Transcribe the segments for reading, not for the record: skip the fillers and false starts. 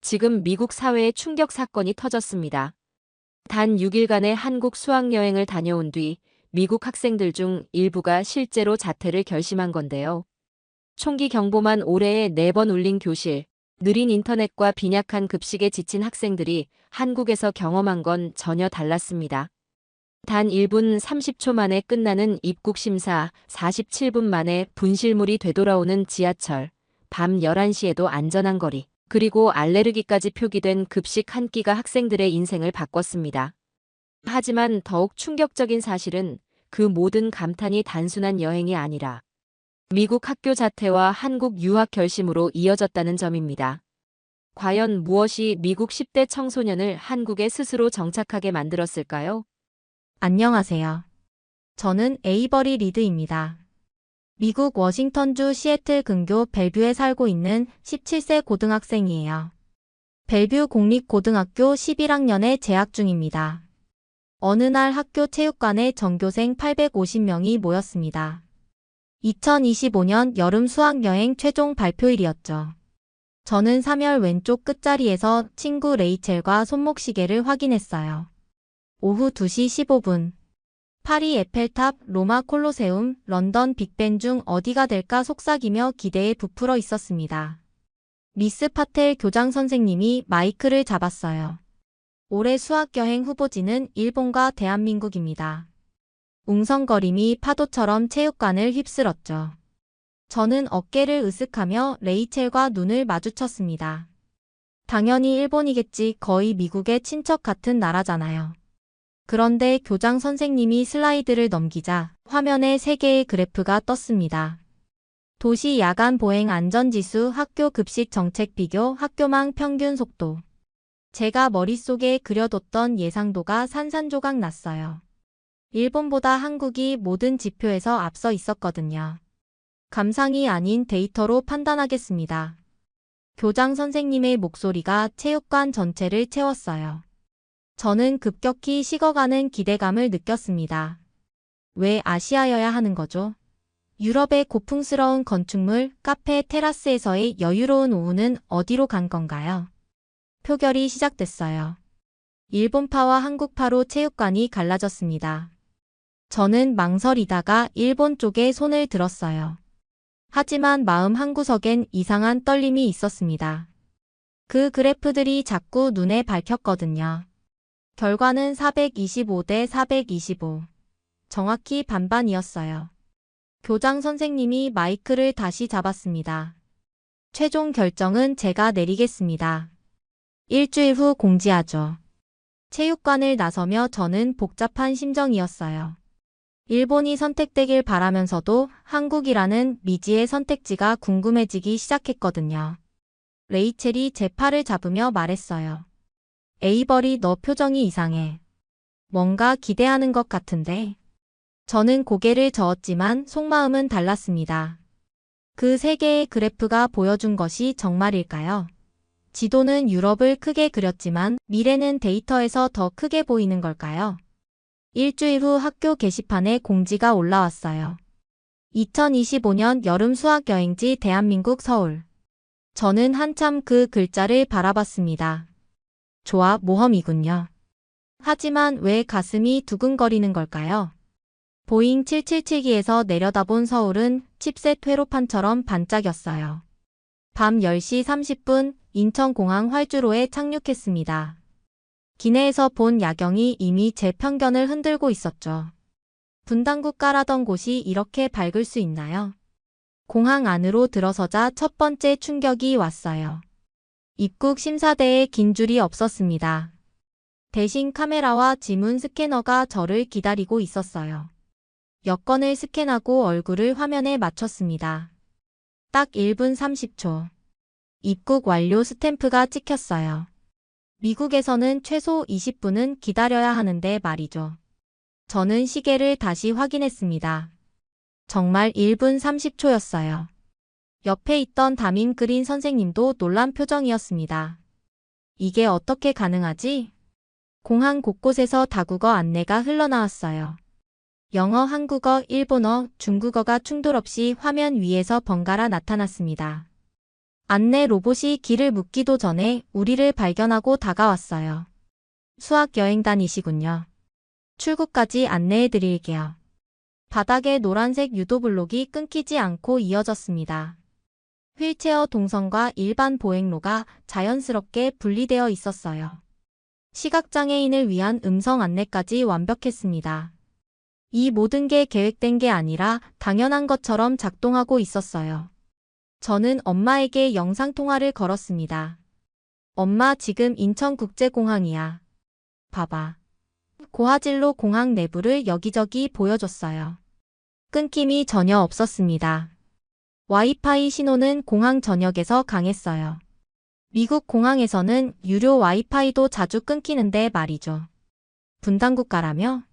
지금 미국 사회에 충격 사건이 터졌습니다. 단 6일간의 한국 수학여행을 다녀온 뒤 미국 학생들 중 일부가 실제로 자퇴를 결심한 건데요. 총기 경보만 올해에 4번 울린 교실, 느린 인터넷과 빈약한 급식에 지친 학생들이 한국에서 경험한 건 전혀 달랐습니다. 단 1분 30초 만에 끝나는 입국 심사, 47분 만에 분실물이 되돌아오는 지하철, 밤 11시에도 안전한 거리, 그리고 알레르기까지 표기된 급식 한 끼가 학생들의 인생을 바꿨습니다. 하지만 더욱 충격적인 사실은 그 모든 감탄이 단순한 여행이 아니라 미국 학교 자퇴와 한국 유학 결심으로 이어졌다는 점입니다. 과연 무엇이 미국 10대 청소년을 한국에 스스로 정착하게 만들었을까요? 안녕하세요. 저는 에이버리 리드입니다. 미국 워싱턴주 시애틀 근교 벨뷰에 살고 있는 17세 고등학생이에요. 벨뷰 공립고등학교 11학년에 재학 중입니다. 어느 날 학교 체육관에 전교생 850명이 모였습니다. 2025년 여름 수학여행 최종 발표일이었죠. 저는 3열 왼쪽 끝자리에서 친구 레이첼과 손목시계를 확인했어요. 오후 2시 15분. 파리 에펠탑, 로마 콜로세움, 런던 빅벤 중 어디가 될까 속삭이며 기대에 부풀어 있었습니다. 미스 파텔 교장 선생님이 마이크를 잡았어요. 올해 수학여행 후보지는 일본과 대한민국입니다. 웅성거림이 파도처럼 체육관을 휩쓸었죠. 저는 어깨를 으쓱하며 레이첼과 눈을 마주쳤습니다. 당연히 일본이겠지, 거의 미국의 친척 같은 나라잖아요. 그런데 교장 선생님이 슬라이드를 넘기자 화면에 3개의 그래프가 떴습니다. 도시 야간 보행 안전지수, 학교 급식 정책 비교, 학교망 평균 속도. 제가 머릿속에 그려뒀던 예상도가 산산조각 났어요. 일본보다 한국이 모든 지표에서 앞서 있었거든요. 감상이 아닌 데이터로 판단하겠습니다. 교장 선생님의 목소리가 체육관 전체를 채웠어요. 저는 급격히 식어가는 기대감을 느꼈습니다. 왜 아시아여야 하는 거죠? 유럽의 고풍스러운 건축물, 카페, 테라스에서의 여유로운 오후는 어디로 간 건가요? 표결이 시작됐어요. 일본파와 한국파로 체육관이 갈라졌습니다. 저는 망설이다가 일본 쪽에 손을 들었어요. 하지만 마음 한구석엔 이상한 떨림이 있었습니다. 그 그래프들이 자꾸 눈에 밝혔거든요. 결과는 425대 425. 정확히 반반이었어요. 교장 선생님이 마이크를 다시 잡았습니다. 최종 결정은 제가 내리겠습니다. 일주일 후 공지하죠. 체육관을 나서며 저는 복잡한 심정이었어요. 일본이 선택되길 바라면서도 한국이라는 미지의 선택지가 궁금해지기 시작했거든요. 레이첼이 제 팔을 잡으며 말했어요. 에이버리, 너 표정이 이상해. 뭔가 기대하는 것 같은데. 저는 고개를 저었지만 속마음은 달랐습니다. 그 3개의 그래프가 보여준 것이 정말일까요? 지도는 유럽을 크게 그렸지만 미래는 데이터에서 더 크게 보이는 걸까요? 일주일 후 학교 게시판에 공지가 올라왔어요. 2025년 여름 수학여행지 대한민국 서울. 저는 한참 그 글자를 바라봤습니다. 좋아, 모험이군요. 하지만 왜 가슴이 두근거리는 걸까요? 보잉 777기에서 내려다본 서울은 칩셋 회로판처럼 반짝였어요. 밤 10시 30분 인천공항 활주로에 착륙했습니다. 기내에서 본 야경이 이미 제 편견을 흔들고 있었죠. 분당구 깔아던 곳이 이렇게 밝을 수 있나요? 공항 안으로 들어서자 첫 번째 충격이 왔어요. 입국 심사대에 긴 줄이 없었습니다. 대신 카메라와 지문 스캐너가 저를 기다리고 있었어요. 여권을 스캔하고 얼굴을 화면에 맞췄습니다. 딱 1분 30초. 입국 완료 스탬프가 찍혔어요. 미국에서는 최소 20분은 기다려야 하는데 말이죠. 저는 시계를 다시 확인했습니다. 정말 1분 30초였어요. 옆에 있던 담임 그린 선생님도 놀란 표정이었습니다. 이게 어떻게 가능하지? 공항 곳곳에서 다국어 안내가 흘러나왔어요. 영어, 한국어, 일본어, 중국어가 충돌 없이 화면 위에서 번갈아 나타났습니다. 안내 로봇이 길을 묻기도 전에 우리를 발견하고 다가왔어요. 수학 여행단이시군요. 출구까지 안내해 드릴게요. 바닥에 노란색 유도블록이 끊기지 않고 이어졌습니다. 휠체어 동선과 일반 보행로가 자연스럽게 분리되어 있었어요. 시각장애인을 위한 음성 안내까지 완벽했습니다. 이 모든 게 계획된 게 아니라 당연한 것처럼 작동하고 있었어요. 저는 엄마에게 영상통화를 걸었습니다. 엄마, 지금 인천국제공항이야. 봐봐. 고화질로 공항 내부를 여기저기 보여줬어요. 끊김이 전혀 없었습니다. 와이파이 신호는 공항 전역에서 강했어요. 미국 공항에서는 유료 와이파이도 자주 끊기는데 말이죠. 분단국가라며?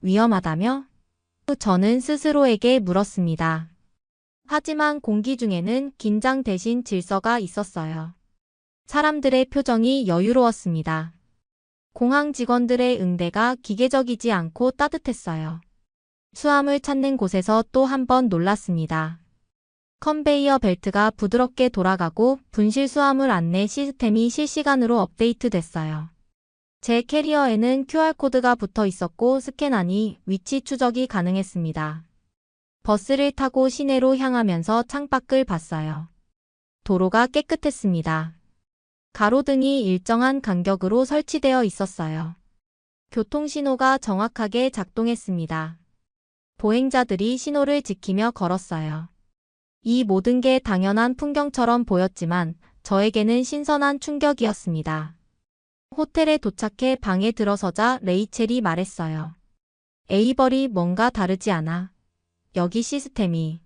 위험하다며? 저는 스스로에게 물었습니다. 하지만 공기 중에는 긴장 대신 질서가 있었어요. 사람들의 표정이 여유로웠습니다. 공항 직원들의 응대가 기계적이지 않고 따뜻했어요. 수암을 찾는 곳에서 또 한 번 놀랐습니다. 컨베이어 벨트가 부드럽게 돌아가고 분실 수화물 안내 시스템이 실시간으로 업데이트됐어요. 제 캐리어에는 QR코드가 붙어 있었고 스캔하니 위치 추적이 가능했습니다. 버스를 타고 시내로 향하면서 창밖을 봤어요. 도로가 깨끗했습니다. 가로등이 일정한 간격으로 설치되어 있었어요. 교통신호가 정확하게 작동했습니다. 보행자들이 신호를 지키며 걸었어요. 이 모든 게 당연한 풍경처럼 보였지만 저에게는 신선한 충격이었습니다. 호텔에 도착해 방에 들어서자 레이첼이 말했어요. 에이버리, 뭔가 다르지 않아? 여기 시스템이.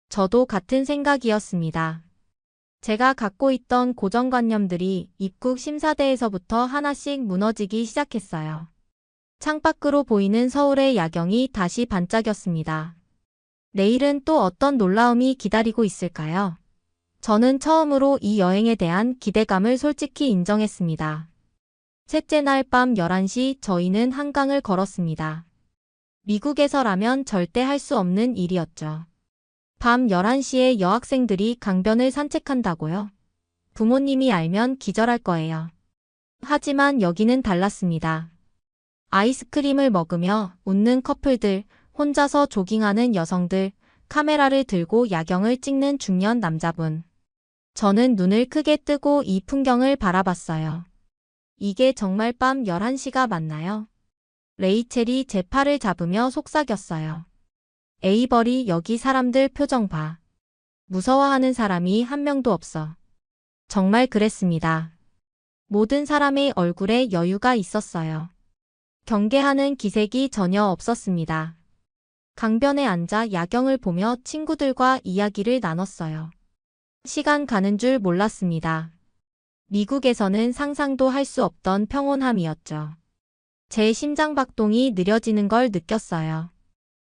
저도 같은 생각이었습니다. 제가 갖고 있던 고정관념들이 입국 심사대에서부터 하나씩 무너지기 시작했어요. 창밖으로 보이는 서울의 야경이 다시 반짝였습니다. 내일은 또 어떤 놀라움이 기다리고 있을까요? 저는 처음으로 이 여행에 대한 기대감을 솔직히 인정했습니다. 셋째 날 밤 11시 저희는 한강을 걸었습니다. 미국에서라면 절대 할 수 없는 일이었죠. 밤 11시에 여학생들이 강변을 산책한다고요? 부모님이 알면 기절할 거예요. 하지만 여기는 달랐습니다. 아이스크림을 먹으며 웃는 커플들, 혼자서 조깅하는 여성들, 카메라를 들고 야경을 찍는 중년 남자분. 저는 눈을 크게 뜨고 이 풍경을 바라봤어요. 이게 정말 밤 11시가 맞나요? 레이첼이 제 팔을 잡으며 속삭였어요. 에이버리, 여기 사람들 표정 봐. 무서워하는 사람이 한 명도 없어. 정말 그랬습니다. 모든 사람의 얼굴에 여유가 있었어요. 경계하는 기색이 전혀 없었습니다. 강변에 앉아 야경을 보며 친구들과 이야기를 나눴어요. 시간 가는 줄 몰랐습니다. 미국에서는 상상도 할 수 없던 평온함이었죠. 제 심장박동이 느려지는 걸 느꼈어요.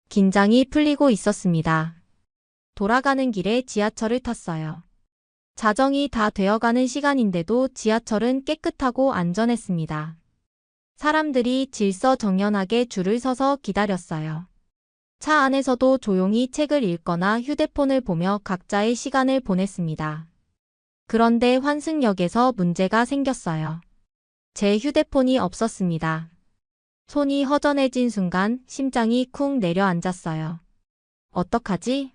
긴장이 풀리고 있었습니다. 돌아가는 길에 지하철을 탔어요. 자정이 다 되어가는 시간인데도 지하철은 깨끗하고 안전했습니다. 사람들이 질서정연하게 줄을 서서 기다렸어요. 차 안에서도 조용히 책을 읽거나 휴대폰을 보며 각자의 시간을 보냈습니다. 그런데 환승역에서 문제가 생겼어요. 제 휴대폰이 없었습니다. 손이 허전해진 순간 심장이 쿵 내려앉았어요. 어떡하지?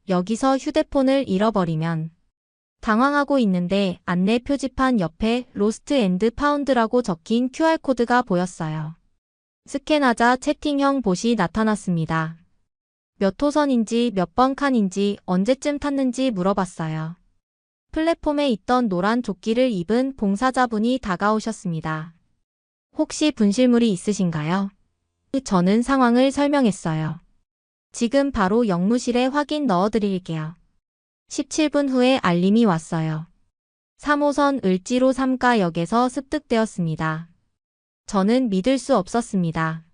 여기서 휴대폰을 잃어버리면. 당황하고 있는데 안내 표지판 옆에 로스트 앤드 파운드라고 적힌 QR코드가 보였어요. 스캔하자 채팅형 봇이 나타났습니다. 몇 호선인지 몇 번 칸인지 언제쯤 탔는지 물어봤어요. 플랫폼에 있던 노란 조끼를 입은 봉사자분이 다가오셨습니다. 혹시 분실물이 있으신가요? 저는 상황을 설명했어요. 지금 바로 역무실에 확인 넣어드릴게요. 17분 후에 알림이 왔어요. 3호선 을지로 3가역에서 습득되었습니다. 저는 믿을 수 없었습니다.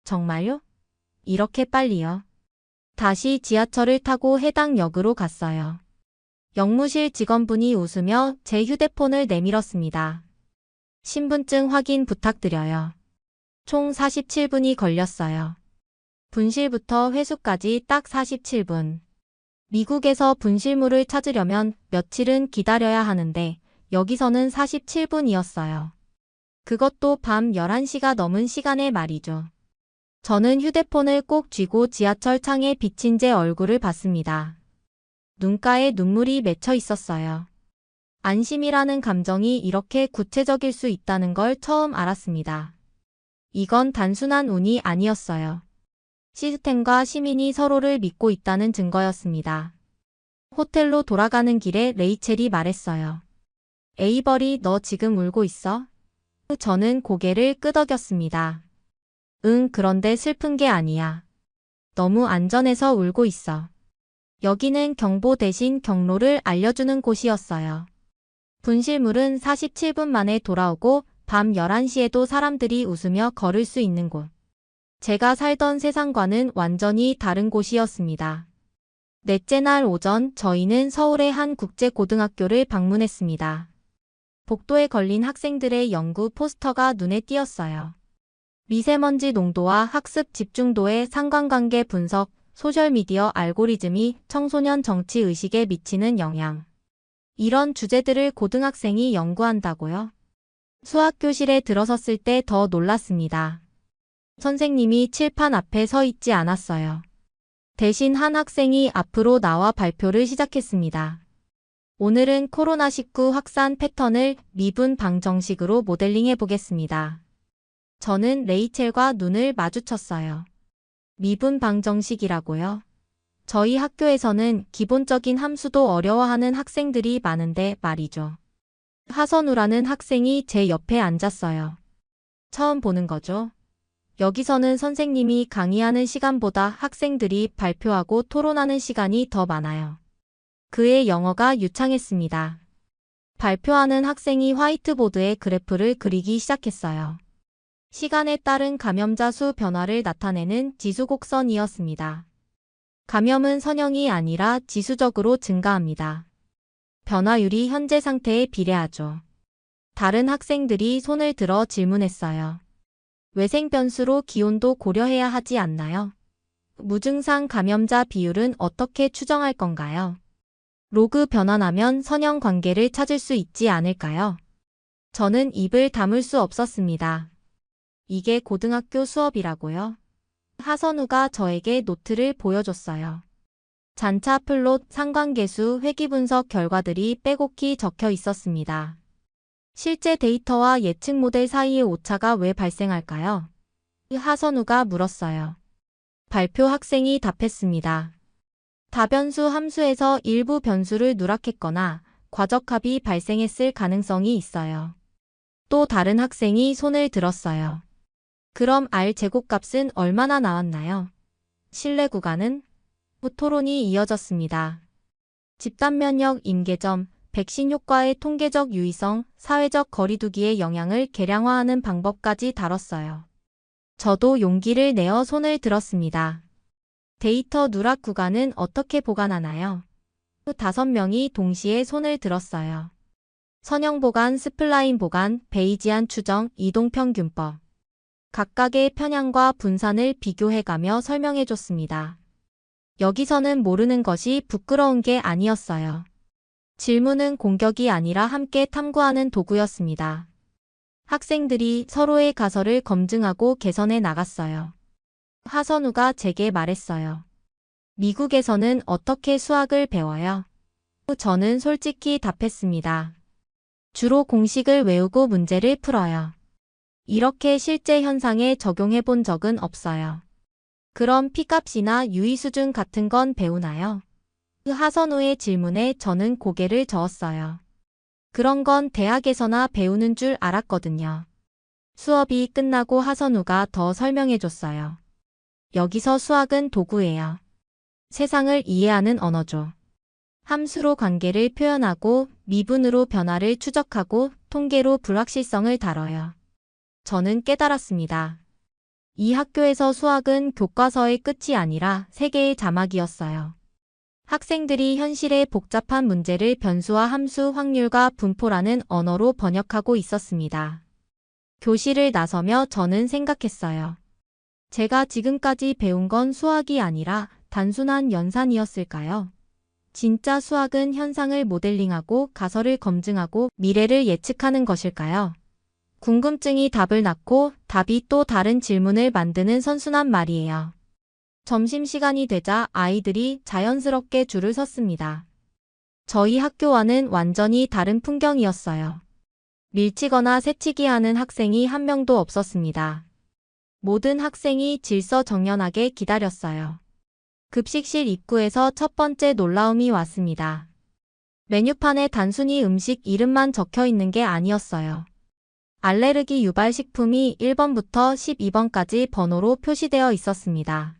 정말요? 이렇게 빨리요? 다시 지하철을 타고 해당 역으로 갔어요. 역무실 직원분이 웃으며 제 휴대폰을 내밀었습니다. 신분증 확인 부탁드려요. 총 47분이 걸렸어요. 분실부터 회수까지 딱 47분. 미국에서 분실물을 찾으려면 며칠은 기다려야 하는데 여기서는 47분이었어요. 그것도 밤 11시가 넘은 시간에 말이죠. 저는 휴대폰을 꼭 쥐고 지하철 창에 비친 제 얼굴을 봤습니다. 눈가에 눈물이 맺혀 있었어요. 안심이라는 감정이 이렇게 구체적일 수 있다는 걸 처음 알았습니다. 이건 단순한 운이 아니었어요. 시스템과 시민이 서로를 믿고 있다는 증거였습니다. 호텔로 돌아가는 길에 레이첼이 말했어요. 에이버리, 너 지금 울고 있어? 저는 고개를 끄덕였습니다. 응, 그런데 슬픈 게 아니야. 너무 안전해서 울고 있어. 여기는 경보 대신 경로를 알려주는 곳이었어요. 분실물은 47분 만에 돌아오고 밤 11시에도 사람들이 웃으며 걸을 수 있는 곳. 제가 살던 세상과는 완전히 다른 곳이었습니다. 넷째 날 오전 저희는 서울의 한 국제고등학교를 방문했습니다. 복도에 걸린 학생들의 연구 포스터가 눈에 띄었어요. 미세먼지 농도와 학습 집중도의 상관관계 분석, 소셜미디어 알고리즘이 청소년 정치 의식에 미치는 영향. 이런 주제들을 고등학생이 연구한다고요? 수학 교실에 들어섰을 때 더 놀랐습니다. 선생님이 칠판 앞에 서 있지 않았어요. 대신 한 학생이 앞으로 나와 발표를 시작했습니다. 오늘은 코로나19 확산 패턴을 미분 방정식으로 모델링해 보겠습니다. 저는 레이첼과 눈을 마주쳤어요. 미분 방정식이라고요? 저희 학교에서는 기본적인 함수도 어려워하는 학생들이 많은데 말이죠. 하선우라는 학생이 제 옆에 앉았어요. 처음 보는 거죠? 여기서는 선생님이 강의하는 시간보다 학생들이 발표하고 토론하는 시간이 더 많아요. 그의 영어가 유창했습니다. 발표하는 학생이 화이트보드에 그래프를 그리기 시작했어요. 시간에 따른 감염자 수 변화를 나타내는 지수곡선이었습니다. 감염은 선형이 아니라 지수적으로 증가합니다. 변화율이 현재 상태에 비례하죠. 다른 학생들이 손을 들어 질문했어요. 외생 변수로 기온도 고려해야 하지 않나요? 무증상 감염자 비율은 어떻게 추정할 건가요? 로그 변환하면 선형 관계를 찾을 수 있지 않을까요? 저는 입을 다물 수 없었습니다. 이게 고등학교 수업이라고요? 하선우가 저에게 노트를 보여줬어요. 잔차 플롯, 상관계수, 회귀분석 결과들이 빼곡히 적혀 있었습니다. 실제 데이터와 예측 모델 사이의 오차가 왜 발생할까요? 하선우가 물었어요. 발표 학생이 답했습니다. 다변수 함수에서 일부 변수를 누락했거나 과적합이 발생했을 가능성이 있어요. 또 다른 학생이 손을 들었어요. 그럼 R 제곱값은 얼마나 나왔나요? 신뢰 구간은? 토론이 이어졌습니다. 집단 면역 임계점, 백신 효과의 통계적 유의성, 사회적 거리두기의 영향을 계량화하는 방법까지 다뤘어요. 저도 용기를 내어 손을 들었습니다. 데이터 누락 구간은 어떻게 보관하나요? 5명이 동시에 손을 들었어요. 선형 보관, 스플라인 보관, 베이지안 추정, 이동평균법. 각각의 편향과 분산을 비교해가며 설명해줬습니다. 여기서는 모르는 것이 부끄러운 게 아니었어요. 질문은 공격이 아니라 함께 탐구하는 도구였습니다. 학생들이 서로의 가설을 검증하고 개선해 나갔어요. 하선우가 제게 말했어요. 미국에서는 어떻게 수학을 배워요? 저는 솔직히 답했습니다. 주로 공식을 외우고 문제를 풀어요. 이렇게 실제 현상에 적용해 본 적은 없어요. 그럼 P값이나 유의 수준 같은 건 배우나요? 하선우의 질문에 저는 고개를 저었어요. 그런 건 대학에서나 배우는 줄 알았거든요. 수업이 끝나고 하선우가 더 설명해줬어요. 여기서 수학은 도구예요. 세상을 이해하는 언어죠. 함수로 관계를 표현하고 미분으로 변화를 추적하고 통계로 불확실성을 다뤄요. 저는 깨달았습니다. 이 학교에서 수학은 교과서의 끝이 아니라 세계의 자막이었어요. 학생들이 현실의 복잡한 문제를 변수와 함수, 확률과 분포라는 언어로 번역하고 있었습니다. 교실을 나서며 저는 생각했어요. 제가 지금까지 배운 건 수학이 아니라 단순한 연산이었을까요? 진짜 수학은 현상을 모델링하고 가설을 검증하고 미래를 예측하는 것일까요? 궁금증이 답을 낳고 답이 또 다른 질문을 만드는 선순환 말이에요. 점심시간이 되자 아이들이 자연스럽게 줄을 섰습니다. 저희 학교와는 완전히 다른 풍경이었어요. 밀치거나 새치기 하는 학생이 한 명도 없었습니다. 모든 학생이 질서정연하게 기다렸어요. 급식실 입구에서 첫 번째 놀라움이 왔습니다. 메뉴판에 단순히 음식 이름만 적혀 있는 게 아니었어요. 알레르기 유발 식품이 1번부터 12번까지 번호로 표시되어 있었습니다.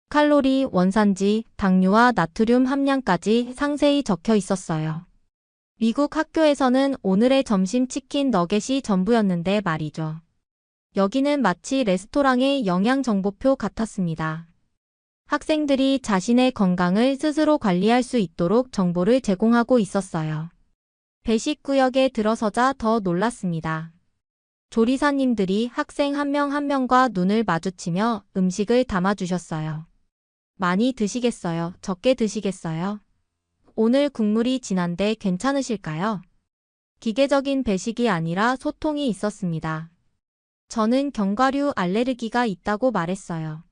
칼로리, 원산지, 당류와 나트륨 함량까지 상세히 적혀 있었어요. 미국 학교에서는 오늘의 점심 치킨 너겟이 전부였는데 말이죠. 여기는 마치 레스토랑의 영양정보표 같았습니다. 학생들이 자신의 건강을 스스로 관리할 수 있도록 정보를 제공하고 있었어요. 배식구역에 들어서자 더 놀랐습니다. 조리사님들이 학생 한 명 한 명과 눈을 마주치며 음식을 담아주셨어요. 많이 드시겠어요? 적게 드시겠어요? 오늘 국물이 진한데 괜찮으실까요? 기계적인 배식이 아니라 소통이 있었습니다. 저는 견과류 알레르기가 있다고 말했어요.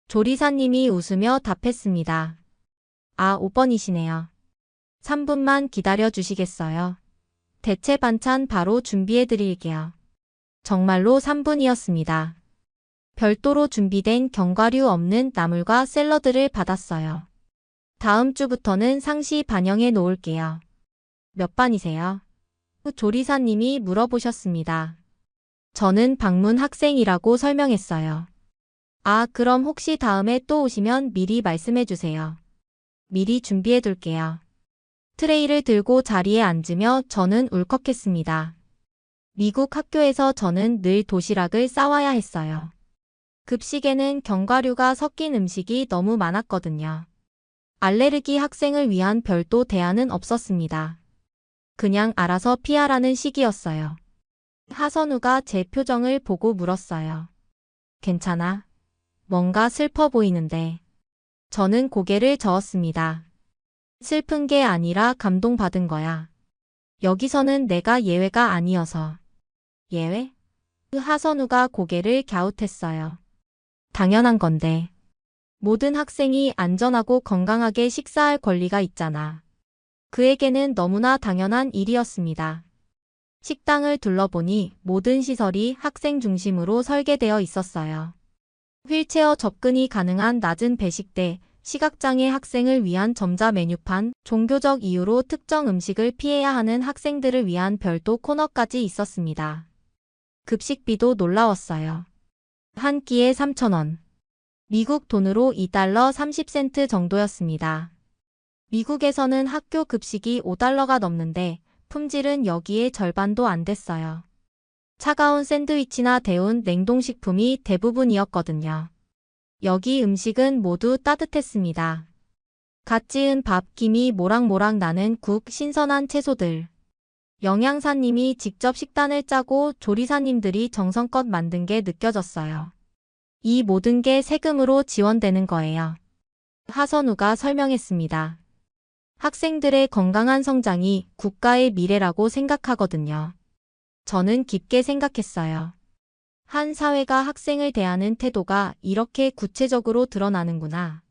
조리사님이 웃으며 답했습니다. 아, 5번이시네요. 3분만 기다려 주시겠어요? 대체 반찬 바로 준비해 드릴게요. 정말로 3분이었습니다. 별도로 준비된 견과류 없는 나물과 샐러드를 받았어요. 다음 주부터는 상시 반영해 놓을게요. 몇 반이세요? 조리사님이 물어보셨습니다. 저는 방문 학생이라고 설명했어요. 아, 그럼 혹시 다음에 또 오시면 미리 말씀해 주세요. 미리 준비해 둘게요. 트레이를 들고 자리에 앉으며 저는 울컥했습니다. 미국 학교에서 저는 늘 도시락을 싸와야 했어요. 급식에는 견과류가 섞인 음식이 너무 많았거든요. 알레르기 학생을 위한 별도 대안은 없었습니다. 그냥 알아서 피하라는 식이었어요. 하선우가 제 표정을 보고 물었어요. 괜찮아? 뭔가 슬퍼 보이는데. 저는 고개를 저었습니다. 슬픈 게 아니라 감동받은 거야. 여기서는 내가 예외가 아니어서. 예외? 하선우가 고개를 갸웃했어요. 당연한 건데. 모든 학생이 안전하고 건강하게 식사할 권리가 있잖아. 그에게는 너무나 당연한 일이었습니다. 식당을 둘러보니 모든 시설이 학생 중심으로 설계되어 있었어요. 휠체어 접근이 가능한 낮은 배식대, 시각장애 학생을 위한 점자 메뉴판, 종교적 이유로 특정 음식을 피해야 하는 학생들을 위한 별도 코너까지 있었습니다. 급식비도 놀라웠어요. 한 끼에 3,000원. 미국 돈으로 2달러 30센트 정도였습니다. 미국에서는 학교 급식이 5달러가 넘는데 품질은 여기에 절반도 안 됐어요. 차가운 샌드위치나 데운 냉동식품이 대부분이었거든요. 여기 음식은 모두 따뜻했습니다. 갓 지은 밥, 김이 모락모락 나는 국, 신선한 채소들. 영양사님이 직접 식단을 짜고 조리사님들이 정성껏 만든 게 느껴졌어요. 이 모든 게 세금으로 지원되는 거예요. 하선우가 설명했습니다. 학생들의 건강한 성장이 국가의 미래라고 생각하거든요. 저는 깊게 생각했어요. 한 사회가 학생을 대하는 태도가 이렇게 구체적으로 드러나는구나.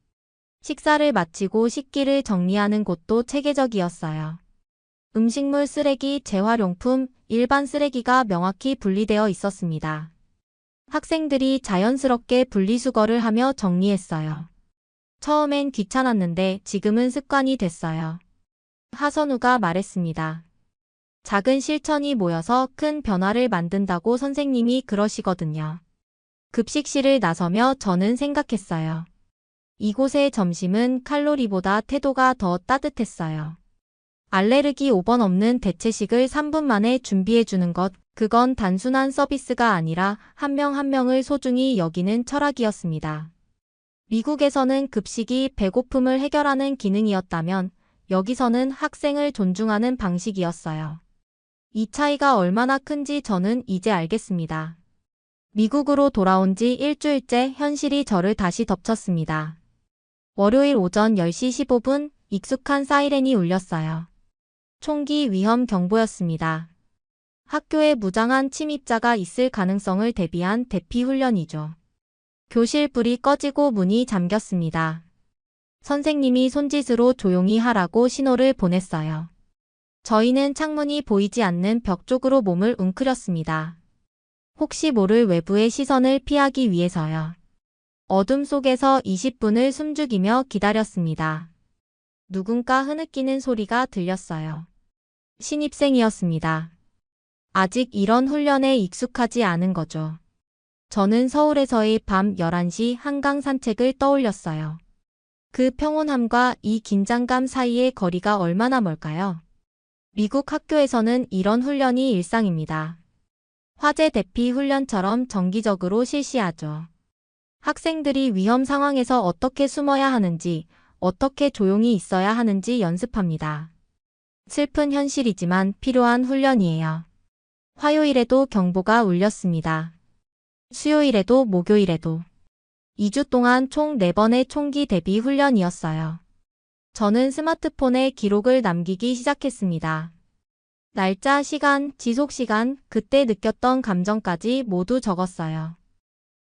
식사를 마치고 식기를 정리하는 곳도 체계적이었어요. 음식물 쓰레기, 재활용품, 일반 쓰레기가 명확히 분리되어 있었습니다. 학생들이 자연스럽게 분리수거를 하며 정리했어요. 처음엔 귀찮았는데 지금은 습관이 됐어요. 하선우가 말했습니다. 작은 실천이 모여서 큰 변화를 만든다고 선생님이 그러시거든요. 급식실을 나서며 저는 생각했어요. 이곳의 점심은 칼로리보다 태도가 더 따뜻했어요. 알레르기 5번 없는 대체식을 3분 만에 준비해주는 것, 그건 단순한 서비스가 아니라 한 명 한 명을 소중히 여기는 철학이었습니다. 미국에서는 급식이 배고픔을 해결하는 기능이었다면 여기서는 학생을 존중하는 방식이었어요. 이 차이가 얼마나 큰지 저는 이제 알겠습니다. 미국으로 돌아온 지 일주일째 현실이 저를 다시 덮쳤습니다. 월요일 오전 10시 15분 익숙한 사이렌이 울렸어요. 총기 위험 경보였습니다. 학교에 무장한 침입자가 있을 가능성을 대비한 대피 훈련이죠. 교실 불이 꺼지고 문이 잠겼습니다. 선생님이 손짓으로 조용히 하라고 신호를 보냈어요. 저희는 창문이 보이지 않는 벽 쪽으로 몸을 웅크렸습니다. 혹시 모를 외부의 시선을 피하기 위해서요. 어둠 속에서 20분을 숨죽이며 기다렸습니다. 누군가 흐느끼는 소리가 들렸어요. 신입생이었습니다. 아직 이런 훈련에 익숙하지 않은 거죠. 저는 서울에서의 밤 11시 한강 산책을 떠올렸어요. 그 평온함과 이 긴장감 사이의 거리가 얼마나 멀까요? 미국 학교에서는 이런 훈련이 일상입니다. 화재 대피 훈련처럼 정기적으로 실시하죠. 학생들이 위험 상황에서 어떻게 숨어야 하는지, 어떻게 조용히 있어야 하는지 연습합니다. 슬픈 현실이지만 필요한 훈련이에요. 화요일에도 경보가 울렸습니다. 수요일에도 목요일에도. 2주 동안 총 4번의 총기 대비 훈련이었어요. 저는 스마트폰에 기록을 남기기 시작했습니다. 날짜, 시간, 지속 시간, 그때 느꼈던 감정까지 모두 적었어요.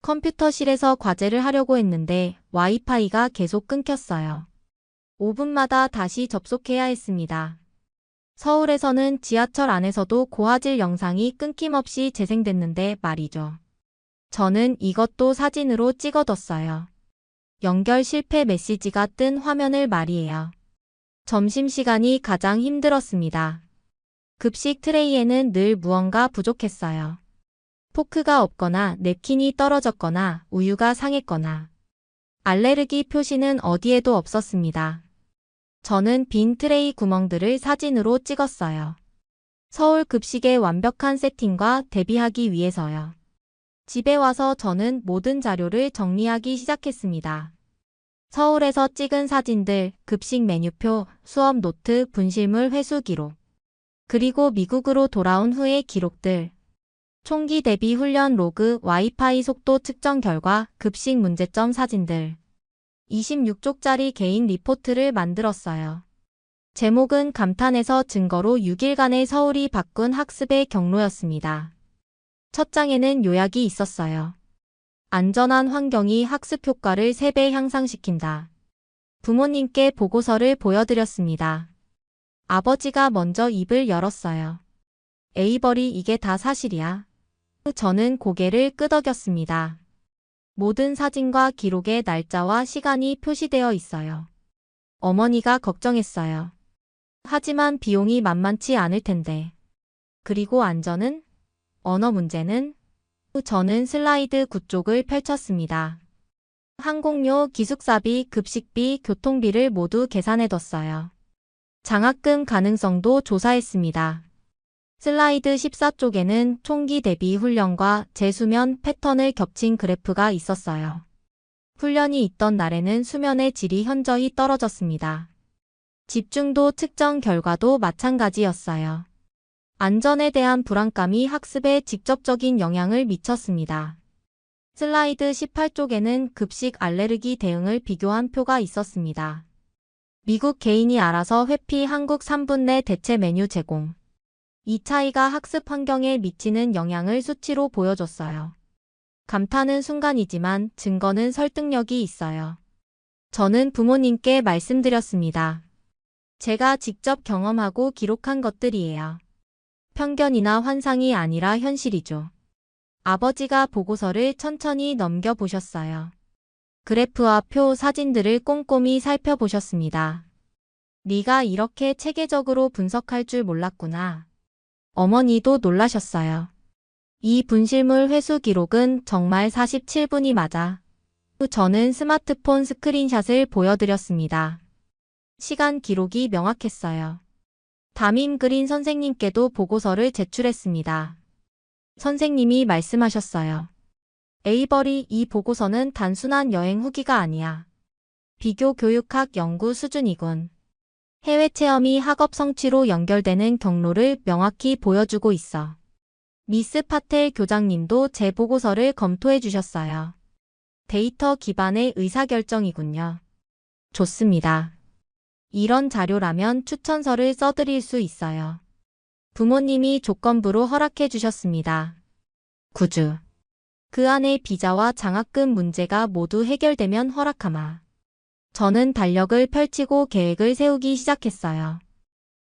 컴퓨터실에서 과제를 하려고 했는데 와이파이가 계속 끊겼어요. 5분마다 다시 접속해야 했습니다. 서울에서는 지하철 안에서도 고화질 영상이 끊김없이 재생됐는데 말이죠. 저는 이것도 사진으로 찍어뒀어요. 연결 실패 메시지가 뜬 화면을 말이에요. 점심시간이 가장 힘들었습니다. 급식 트레이에는 늘 무언가 부족했어요. 포크가 없거나 냅킨이 떨어졌거나 우유가 상했거나. 알레르기 표시는 어디에도 없었습니다. 저는 빈 트레이 구멍들을 사진으로 찍었어요. 서울 급식의 완벽한 세팅과 대비하기 위해서요. 집에 와서 저는 모든 자료를 정리하기 시작했습니다. 서울에서 찍은 사진들, 급식 메뉴표, 수업 노트, 분실물 회수 기록. 그리고 미국으로 돌아온 후의 기록들. 총기 대비 훈련 로그, 와이파이 속도 측정 결과, 급식 문제점 사진들. 26쪽짜리 개인 리포트를 만들었어요. 제목은 감탄에서 증거로 6일간의 서울이 바꾼 학습의 경로였습니다. 첫 장에는 요약이 있었어요. 안전한 환경이 학습 효과를 3배 향상시킨다. 부모님께 보고서를 보여드렸습니다. 아버지가 먼저 입을 열었어요. 에이버리, 이게 다 사실이야? 저는 고개를 끄덕였습니다. 모든 사진과 기록에 날짜와 시간이 표시되어 있어요. 어머니가 걱정했어요. 하지만 비용이 만만치 않을 텐데. 그리고 안전은? 언어 문제는? 저는 슬라이드 9쪽을 펼쳤습니다. 항공료, 기숙사비, 급식비, 교통비를 모두 계산해뒀어요. 장학금 가능성도 조사했습니다. 슬라이드 14쪽에는 총기 대비 훈련과 재수면 패턴을 겹친 그래프가 있었어요. 훈련이 있던 날에는 수면의 질이 현저히 떨어졌습니다. 집중도 측정 결과도 마찬가지였어요. 안전에 대한 불안감이 학습에 직접적인 영향을 미쳤습니다. 슬라이드 18쪽에는 급식 알레르기 대응을 비교한 표가 있었습니다. 미국 개인이 알아서 회피, 한국 3분 내 대체 메뉴 제공. 이 차이가 학습 환경에 미치는 영향을 수치로 보여줬어요. 감탄은 순간이지만 증거는 설득력이 있어요. 저는 부모님께 말씀드렸습니다. 제가 직접 경험하고 기록한 것들이에요. 편견이나 환상이 아니라 현실이죠. 아버지가 보고서를 천천히 넘겨보셨어요. 그래프와 표, 사진들을 꼼꼼히 살펴보셨습니다. 네가 이렇게 체계적으로 분석할 줄 몰랐구나. 어머니도 놀라셨어요. 이 분실물 회수 기록은 정말 47분이 맞아. 저는 스마트폰 스크린샷을 보여드렸습니다. 시간 기록이 명확했어요. 담임 그린 선생님께도 보고서를 제출했습니다. 선생님이 말씀하셨어요. 에이버리, 이 보고서는 단순한 여행 후기가 아니야. 비교 교육학 연구 수준이군. 해외 체험이 학업 성취로 연결되는 경로를 명확히 보여주고 있어. 미스 파텔 교장님도 제 보고서를 검토해 주셨어요. 데이터 기반의 의사결정이군요. 좋습니다. 이런 자료라면 추천서를 써드릴 수 있어요. 부모님이 조건부로 허락해 주셨습니다. 9주. 그 안에 비자와 장학금 문제가 모두 해결되면 허락하마. 저는 달력을 펼치고 계획을 세우기 시작했어요.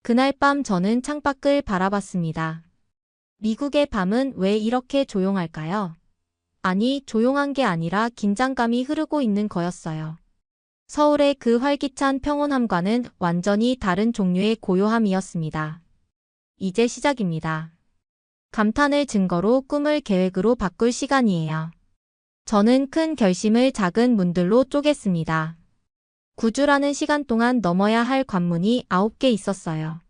그날 밤 저는 창밖을 바라봤습니다. 미국의 밤은 왜 이렇게 조용할까요? 아니, 조용한 게 아니라 긴장감이 흐르고 있는 거였어요. 서울의 그 활기찬 평온함과는 완전히 다른 종류의 고요함이었습니다. 이제 시작입니다. 감탄을 증거로 꿈을 계획으로 바꿀 시간이에요. 저는 큰 결심을 작은 문들로 쪼갰습니다. 9주라는 시간 동안 넘어야 할 관문이 9개 있었어요.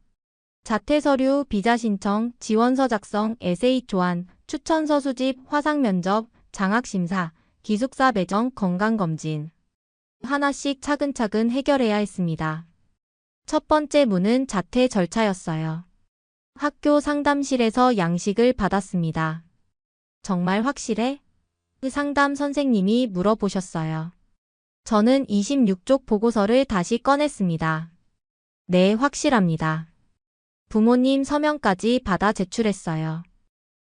자퇴 서류, 비자 신청, 지원서 작성, 에세이 초안, 추천서 수집, 화상 면접, 장학 심사, 기숙사 배정, 건강검진. 하나씩 차근차근 해결해야 했습니다. 첫 번째 문은 자퇴 절차였어요. 학교 상담실에서 양식을 받았습니다. 정말 확실해? 그 상담 선생님이 물어보셨어요. 저는 26쪽 보고서를 다시 꺼냈습니다. 네, 확실합니다. 부모님 서명까지 받아 제출했어요.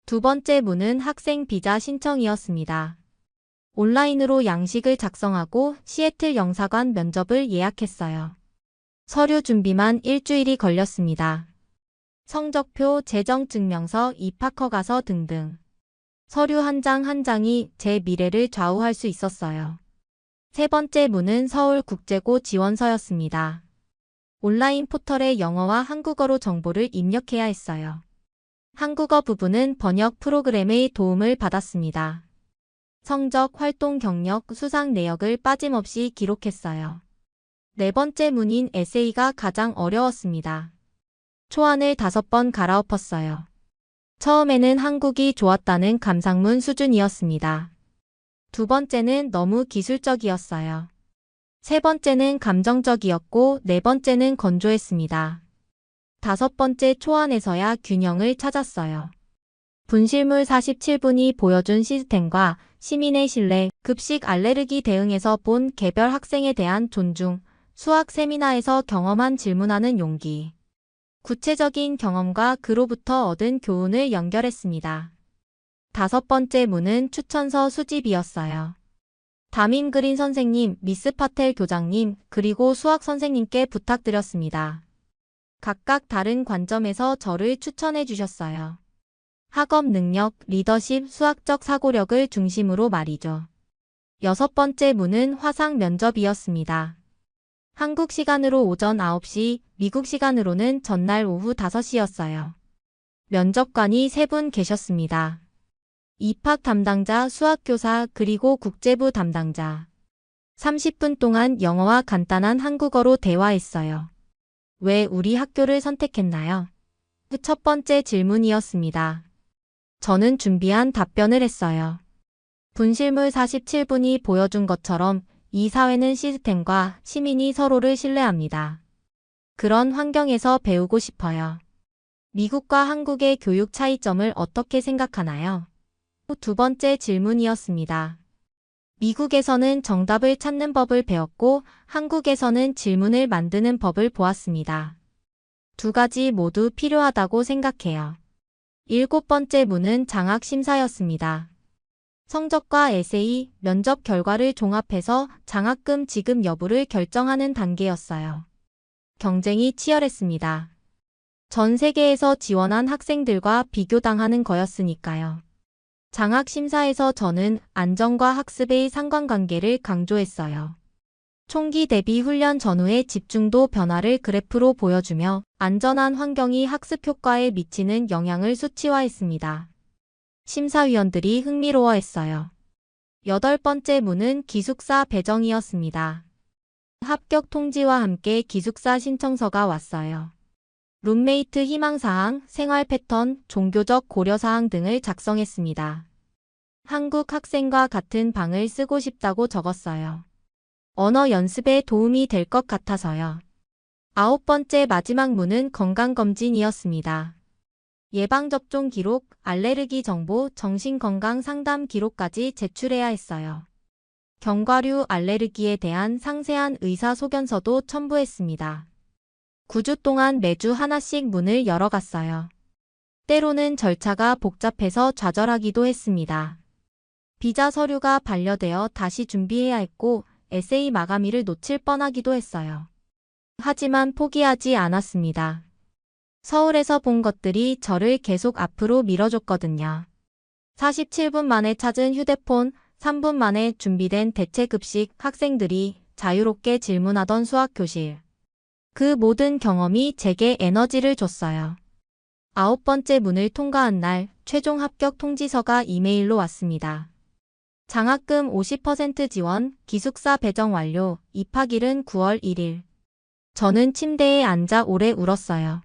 두 번째 문은 학생 비자 신청이었습니다. 온라인으로 양식을 작성하고 시애틀 영사관 면접을 예약했어요. 서류 준비만 일주일이 걸렸습니다. 성적표, 재정증명서, 입학허가서 등등. 서류 한 장 한 장이 제 미래를 좌우할 수 있었어요. 세 번째 문은 서울국제고 지원서였습니다. 온라인 포털에 영어와 한국어로 정보를 입력해야 했어요. 한국어 부분은 번역 프로그램의 도움을 받았습니다. 성적, 활동 경력, 수상 내역을 빠짐없이 기록했어요. 네 번째 문인 에세이가 가장 어려웠습니다. 초안을 5번 갈아엎었어요. 처음에는 한국이 좋았다는 감상문 수준이었습니다. 두 번째는 너무 기술적이었어요. 세 번째는 감정적이었고 네 번째는 건조했습니다. 다섯 번째 초안에서야 균형을 찾았어요. 분실물 47분이 보여준 시스템과 시민의 신뢰, 급식 알레르기 대응에서 본 개별 학생에 대한 존중, 수학 세미나에서 경험한 질문하는 용기. 구체적인 경험과 그로부터 얻은 교훈을 연결했습니다. 다섯 번째 문은 추천서 수집이었어요. 담임 그린 선생님, 미스 파텔 교장님, 그리고 수학 선생님께 부탁드렸습니다. 각각 다른 관점에서 저를 추천해 주셨어요. 학업 능력, 리더십, 수학적 사고력을 중심으로 말이죠. 여섯 번째 문은 화상 면접이었습니다. 한국 시간으로 오전 9시, 미국 시간으로는 전날 오후 5시였어요. 면접관이 3분 계셨습니다. 입학 담당자, 수학교사, 그리고 국제부 담당자. 30분 동안 영어와 간단한 한국어로 대화했어요. 왜 우리 학교를 선택했나요? 그 첫 번째 질문이었습니다. 저는 준비한 답변을 했어요. 분실물 47분이 보여준 것처럼 이 사회는 시스템과 시민이 서로를 신뢰합니다. 그런 환경에서 배우고 싶어요. 미국과 한국의 교육 차이점을 어떻게 생각하나요? 두 번째 질문이었습니다. 미국에서는 정답을 찾는 법을 배웠고 한국에서는 질문을 만드는 법을 보았습니다. 두 가지 모두 필요하다고 생각해요. 일곱 번째 문은 장학 심사였습니다. 성적과 에세이, 면접 결과를 종합해서 장학금 지급 여부를 결정하는 단계였어요. 경쟁이 치열했습니다. 전 세계에서 지원한 학생들과 비교당하는 거였으니까요. 장학 심사에서 저는 안정과 학습의 상관관계를 강조했어요. 총기 대비 훈련 전후의 집중도 변화를 그래프로 보여주며 안전한 환경이 학습 효과에 미치는 영향을 수치화했습니다. 심사위원들이 흥미로워했어요. 여덟 번째 문은 기숙사 배정이었습니다. 합격 통지와 함께 기숙사 신청서가 왔어요. 룸메이트 희망사항, 생활 패턴, 종교적 고려사항 등을 작성했습니다. 한국 학생과 같은 방을 쓰고 싶다고 적었어요. 언어 연습에 도움이 될 것 같아서요. 아홉 번째 마지막 문은 건강검진이었습니다. 예방접종 기록, 알레르기 정보, 정신건강 상담 기록까지 제출해야 했어요. 견과류 알레르기에 대한 상세한 의사소견서도 첨부했습니다. 9주 동안 매주 하나씩 문을 열어갔어요. 때로는 절차가 복잡해서 좌절하기도 했습니다. 비자 서류가 반려되어 다시 준비해야 했고 에세이 마감일을 놓칠 뻔하기도 했어요. 하지만 포기하지 않았습니다. 서울에서 본 것들이 저를 계속 앞으로 밀어줬거든요. 47분 만에 찾은 휴대폰, 3분 만에 준비된 대체급식, 학생들이 자유롭게 질문하던 수학교실. 그 모든 경험이 제게 에너지를 줬어요. 9번째 문을 통과한 날, 최종 합격 통지서가 이메일로 왔습니다. 장학금 50% 지원, 기숙사 배정 완료, 입학일은 9월 1일. 저는 침대에 앉아 오래 울었어요.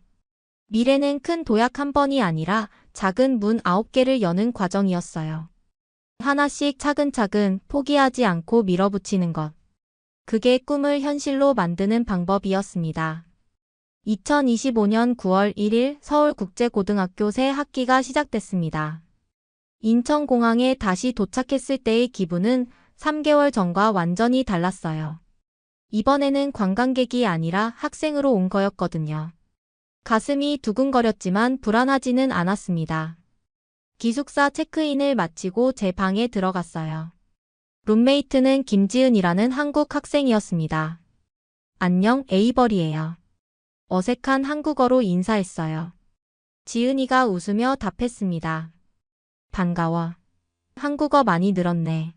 미래는 큰 도약 한 번이 아니라 작은 문 9개를 여는 과정이었어요. 하나씩 차근차근 포기하지 않고 밀어붙이는 것. 그게 꿈을 현실로 만드는 방법이었습니다. 2025년 9월 1일 서울국제고등학교 새 학기가 시작됐습니다. 인천공항에 다시 도착했을 때의 기분은 3개월 전과 완전히 달랐어요. 이번에는 관광객이 아니라 학생으로 온 거였거든요. 가슴이 두근거렸지만 불안하지는 않았습니다. 기숙사 체크인을 마치고 제 방에 들어갔어요. 룸메이트는 김지은이라는 한국 학생이었습니다. 안녕, 에이버리예요. 어색한 한국어로 인사했어요. 지은이가 웃으며 답했습니다. 반가워. 한국어 많이 늘었네.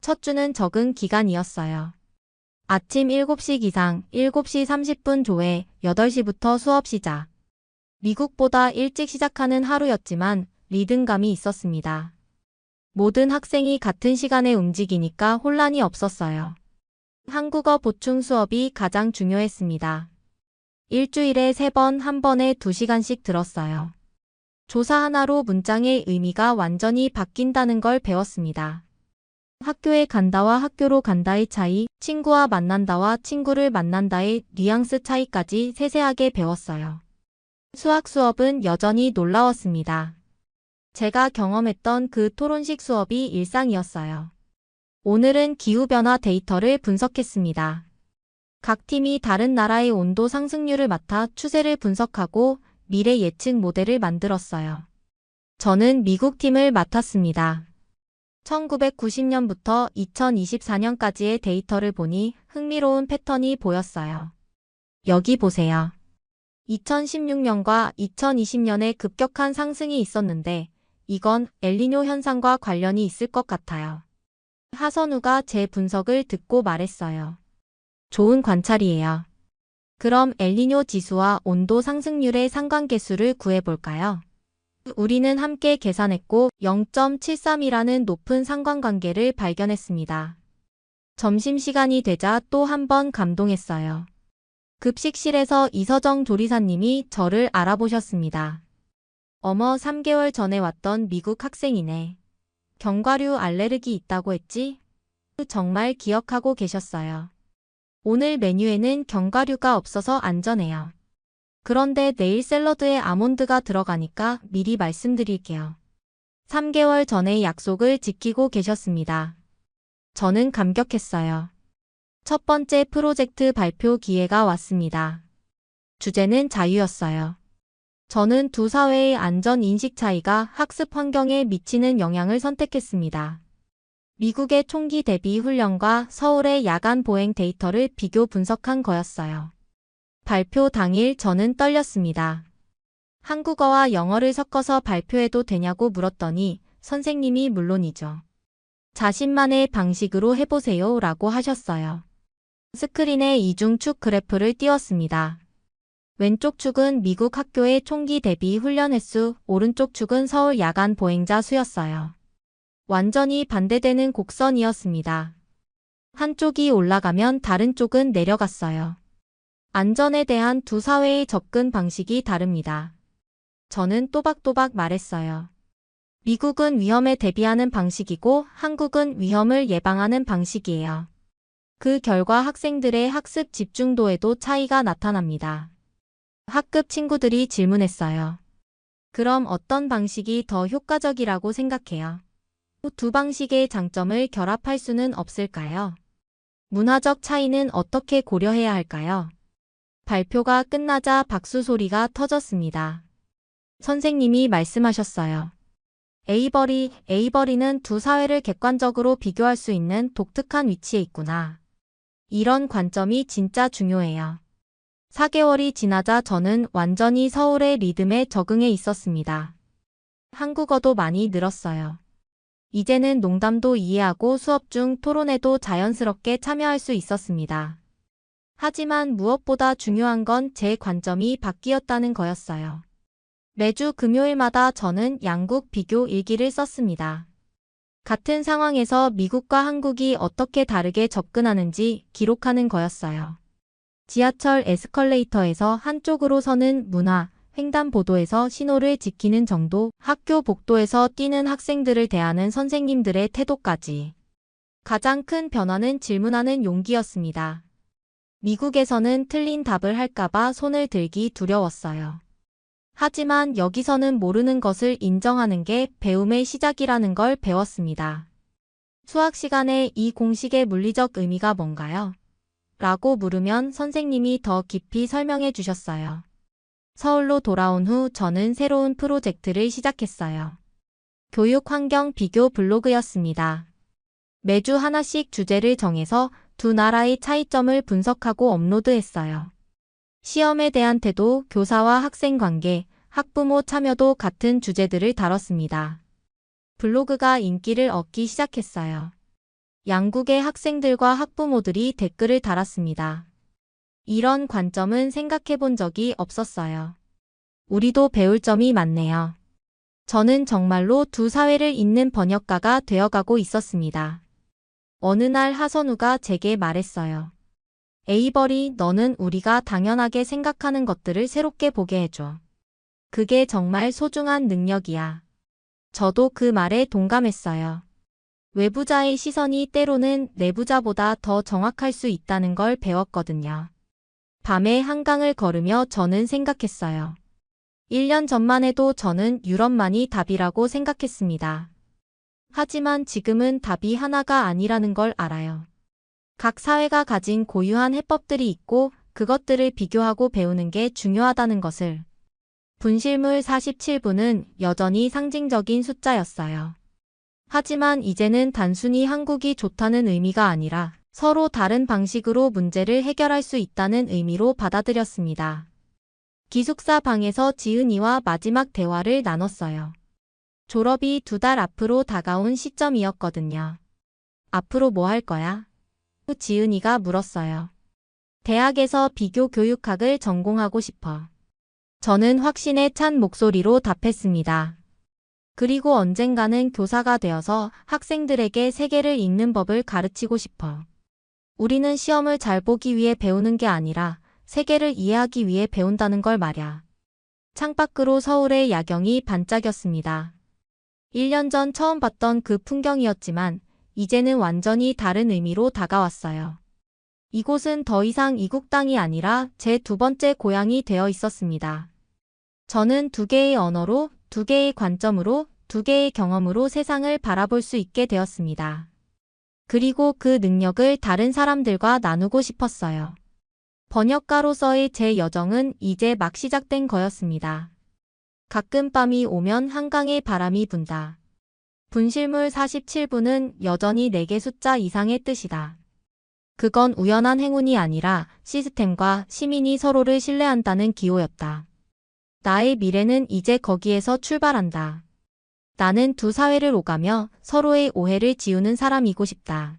첫 주는 적응 기간이었어요. 아침 7시 기상, 7시 30분 조회, 8시부터 수업 시작. 미국보다 일찍 시작하는 하루였지만 리듬감이 있었습니다. 모든 학생이 같은 시간에 움직이니까 혼란이 없었어요. 한국어 보충 수업이 가장 중요했습니다. 일주일에 3번, 한 번에 2시간씩 들었어요. 조사 하나로 문장의 의미가 완전히 바뀐다는 걸 배웠습니다. 학교에 간다와 학교로 간다의 차이, 친구와 만난다와 친구를 만난다의 뉘앙스 차이까지 세세하게 배웠어요. 수학 수업은 여전히 놀라웠습니다. 제가 경험했던 그 토론식 수업이 일상이었어요. 오늘은 기후변화 데이터를 분석했습니다. 각 팀이 다른 나라의 온도 상승률을 맡아 추세를 분석하고 미래 예측 모델을 만들었어요. 저는 미국 팀을 맡았습니다. 1990년부터 2024년까지의 데이터를 보니 흥미로운 패턴이 보였어요. 여기 보세요. 2016년과 2020년에 급격한 상승이 있었는데 이건 엘니뇨 현상과 관련이 있을 것 같아요. 하선우가 제 분석을 듣고 말했어요. 좋은 관찰이에요. 그럼 엘니뇨 지수와 온도 상승률의 상관계수를 구해볼까요? 우리는 함께 계산했고 0.73이라는 높은 상관관계를 발견했습니다. 점심시간이 되자 또 한 번 감동했어요. 급식실에서 이서정 조리사님이 저를 알아보셨습니다. 어머, 3개월 전에 왔던 미국 학생이네. 견과류 알레르기 있다고 했지? 정말 기억하고 계셨어요. 오늘 메뉴에는 견과류가 없어서 안전해요. 그런데 내일 샐러드에 아몬드가 들어가니까 미리 말씀드릴게요. 3개월 전에 약속을 지키고 계셨습니다. 저는 감격했어요. 첫 번째 프로젝트 발표 기회가 왔습니다. 주제는 자유였어요. 저는 두 사회의 안전 인식 차이가 학습 환경에 미치는 영향을 선택했습니다. 미국의 총기 대비 훈련과 서울의 야간 보행 데이터를 비교 분석한 거였어요. 발표 당일 저는 떨렸습니다. 한국어와 영어를 섞어서 발표해도 되냐고 물었더니 선생님이 물론이죠. 자신만의 방식으로 해보세요 라고 하셨어요. 스크린에 이중축 그래프를 띄웠습니다. 왼쪽 축은 미국 학교의 총기 대비 훈련 횟수, 오른쪽 축은 서울 야간 보행자 수였어요. 완전히 반대되는 곡선이었습니다. 한쪽이 올라가면 다른 쪽은 내려갔어요. 안전에 대한 두 사회의 접근 방식이 다릅니다. 저는 또박또박 말했어요. 미국은 위험에 대비하는 방식이고 한국은 위험을 예방하는 방식이에요. 그 결과 학생들의 학습 집중도에도 차이가 나타납니다. 학급 친구들이 질문했어요. 그럼 어떤 방식이 더 효과적이라고 생각해요? 두 방식의 장점을 결합할 수는 없을까요? 문화적 차이는 어떻게 고려해야 할까요? 발표가 끝나자 박수 소리가 터졌습니다. 선생님이 말씀하셨어요. 에이버리는 두 사회를 객관적으로 비교할 수 있는 독특한 위치에 있구나. 이런 관점이 진짜 중요해요. 4개월이 지나자 저는 완전히 서울의 리듬에 적응해 있었습니다. 한국어도 많이 늘었어요. 이제는 농담도 이해하고 수업 중 토론에도 자연스럽게 참여할 수 있었습니다. 하지만 무엇보다 중요한 건 제 관점이 바뀌었다는 거였어요. 매주 금요일마다 저는 양국 비교 일기를 썼습니다. 같은 상황에서 미국과 한국이 어떻게 다르게 접근하는지 기록하는 거였어요. 지하철 에스컬레이터에서 한쪽으로 서는 문화, 횡단보도에서 신호를 지키는 정도, 학교 복도에서 뛰는 학생들을 대하는 선생님들의 태도까지. 가장 큰 변화는 질문하는 용기였습니다. 미국에서는 틀린 답을 할까봐 손을 들기 두려웠어요. 하지만 여기서는 모르는 것을 인정하는 게 배움의 시작이라는 걸 배웠습니다. 수학 시간에 이 공식의 물리적 의미가 뭔가요? 라고 물으면 선생님이 더 깊이 설명해 주셨어요. 서울로 돌아온 후 저는 새로운 프로젝트를 시작했어요. 교육 환경 비교 블로그였습니다. 매주 하나씩 주제를 정해서 두 나라의 차이점을 분석하고 업로드했어요. 시험에 대한 태도, 교사와 학생 관계, 학부모 참여도 같은 주제들을 다뤘습니다. 블로그가 인기를 얻기 시작했어요. 양국의 학생들과 학부모들이 댓글을 달았습니다. 이런 관점은 생각해 본 적이 없었어요. 우리도 배울 점이 많네요. 저는 정말로 두 사회를 잇는 번역가가 되어가고 있었습니다. 어느 날 하선우가 제게 말했어요. 에이버리, 너는 우리가 당연하게 생각하는 것들을 새롭게 보게 해줘. 그게 정말 소중한 능력이야. 저도 그 말에 동감했어요. 외부자의 시선이 때로는 내부자보다 더 정확할 수 있다는 걸 배웠거든요. 밤에 한강을 걸으며 저는 생각했어요. 1년 전만 해도 저는 유럽만이 답이라고 생각했습니다. 하지만 지금은 답이 하나가 아니라는 걸 알아요. 각 사회가 가진 고유한 해법들이 있고 그것들을 비교하고 배우는 게 중요하다는 것을. 분실물 47분은 여전히 상징적인 숫자였어요. 하지만 이제는 단순히 한국이 좋다는 의미가 아니라 서로 다른 방식으로 문제를 해결할 수 있다는 의미로 받아들였습니다. 기숙사 방에서 지은이와 마지막 대화를 나눴어요. 졸업이 2달 앞으로 다가온 시점이었거든요. 앞으로 뭐 할 거야? 지은이가 물었어요. 대학에서 비교교육학을 전공하고 싶어. 저는 확신에 찬 목소리로 답했습니다. 그리고 언젠가는 교사가 되어서 학생들에게 세계를 읽는 법을 가르치고 싶어. 우리는 시험을 잘 보기 위해 배우는 게 아니라 세계를 이해하기 위해 배운다는 걸 말야. 창밖으로 서울의 야경이 반짝였습니다. 1년 전 처음 봤던 그 풍경이었지만 이제는 완전히 다른 의미로 다가왔어요. 이곳은 더 이상 이국 땅이 아니라 제 두 번째 고향이 되어 있었습니다. 저는 2개의 언어로, 2개의 관점으로, 2개의 경험으로 세상을 바라볼 수 있게 되었습니다. 그리고 그 능력을 다른 사람들과 나누고 싶었어요. 번역가로서의 제 여정은 이제 막 시작된 거였습니다. 가끔 밤이 오면 한강에 바람이 분다. 분실물 47분은 여전히 4개 숫자 이상의 뜻이다. 그건 우연한 행운이 아니라 시스템과 시민이 서로를 신뢰한다는 기호였다. 나의 미래는 이제 거기에서 출발한다. 나는 두 사회를 오가며 서로의 오해를 지우는 사람이고 싶다.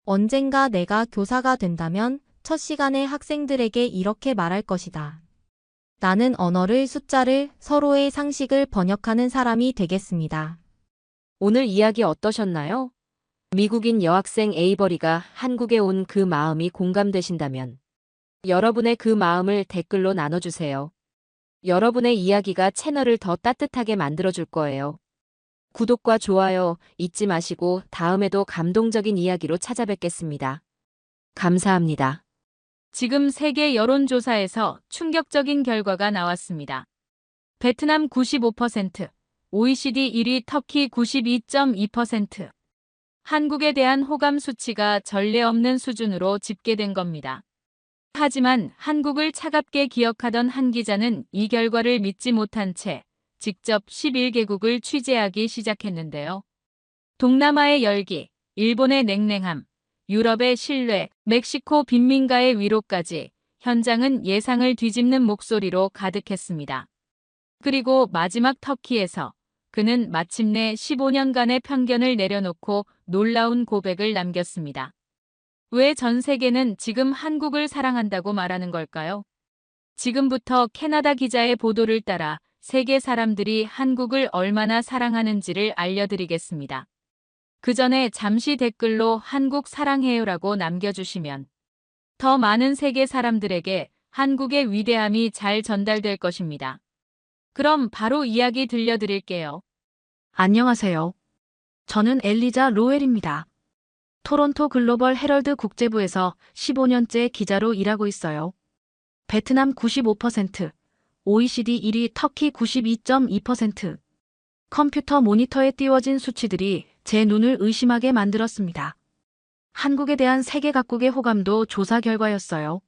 언젠가 내가 교사가 된다면 첫 시간에 학생들에게 이렇게 말할 것이다. 나는 언어를, 숫자를, 서로의 상식을 번역하는 사람이 되겠습니다. 오늘 이야기 어떠셨나요? 미국인 여학생 에이버리가 한국에 온 그 마음이 공감되신다면 여러분의 그 마음을 댓글로 나눠주세요. 여러분의 이야기가 채널을 더 따뜻하게 만들어줄 거예요. 구독과 좋아요 잊지 마시고 다음에도 감동적인 이야기로 찾아뵙겠습니다. 감사합니다. 지금 세계 여론조사에서 충격적인 결과가 나왔습니다. 베트남 95%, OECD 1위 터키 92.2%. 한국에 대한 호감 수치가 전례 없는 수준으로 집계된 겁니다. 하지만 한국을 차갑게 기억하던 한 기자는 이 결과를 믿지 못한 채 직접 11개국을 취재하기 시작했는데요. 동남아의 열기, 일본의 냉랭함, 유럽의 신뢰, 멕시코 빈민가의 위로까지 현장은 예상을 뒤집는 목소리로 가득했습니다. 그리고 마지막 터키에서 그는 마침내 15년간의 편견을 내려놓고 놀라운 고백을 남겼습니다. 왜 전 세계는 지금 한국을 사랑한다고 말하는 걸까요? 지금부터 캐나다 기자의 보도를 따라 세계 사람들이 한국을 얼마나 사랑하는지를 알려드리겠습니다. 그 전에 잠시 댓글로 한국 사랑해요라고 남겨주시면 더 많은 세계 사람들에게 한국의 위대함이 잘 전달될 것입니다. 그럼 바로 이야기 들려드릴게요. 안녕하세요. 저는 엘리자 로웰입니다. 토론토 글로벌 헤럴드 국제부에서 15년째 기자로 일하고 있어요. 베트남 95%, OECD 1위 터키 92.2%. 컴퓨터 모니터에 띄워진 수치들이 제 눈을 의심하게 만들었습니다. 한국에 대한 세계 각국의 호감도 조사 결과였어요.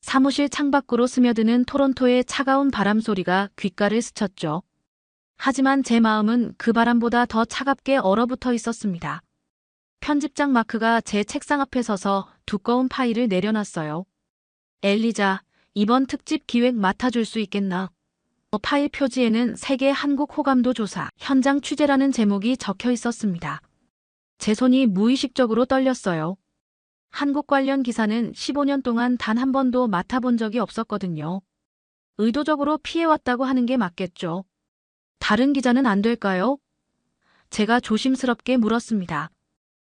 사무실 창밖으로 스며드는 토론토의 차가운 바람 소리가 귓가를 스쳤죠. 하지만 제 마음은 그 바람보다 더 차갑게 얼어붙어 있었습니다. 편집장 마크가 제 책상 앞에 서서 두꺼운 파일을 내려놨어요. 엘리자, 이번 특집 기획 맡아줄 수 있겠나? 파일 표지에는 세계 한국 호감도 조사, 현장 취재라는 제목이 적혀 있었습니다. 제 손이 무의식적으로 떨렸어요. 한국 관련 기사는 15년 동안 단 한 번도 맡아본 적이 없었거든요. 의도적으로 피해왔다고 하는 게 맞겠죠. 다른 기자는 안 될까요? 제가 조심스럽게 물었습니다.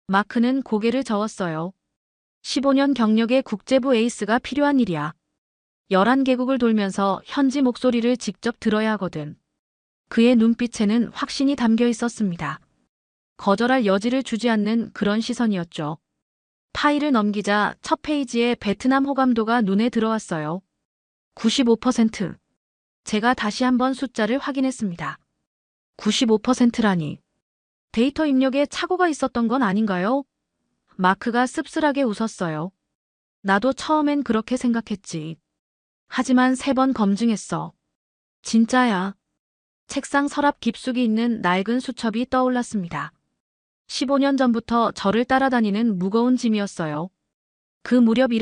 마크는 고개를 저었어요. 15년 경력의 국제부 에이스가 필요한 일이야. 11개국을 돌면서 현지 목소리를 직접 들어야 하거든. 그의 눈빛에는 확신이 담겨 있었습니다. 거절할 여지를 주지 않는 그런 시선이었죠. 파일을 넘기자 첫 페이지에 베트남 호감도가 눈에 들어왔어요. 95%. 제가 다시 한번 숫자를 확인했습니다. 95%라니. 데이터 입력에 착오가 있었던 건 아닌가요? 마크가 씁쓸하게 웃었어요. 나도 처음엔 그렇게 생각했지. 하지만 3번 검증했어. 진짜야. 책상 서랍 깊숙이 있는 낡은 수첩이 떠올랐습니다. 15년 전부터 저를 따라다니는 무거운 짐이었어요. 그 무렵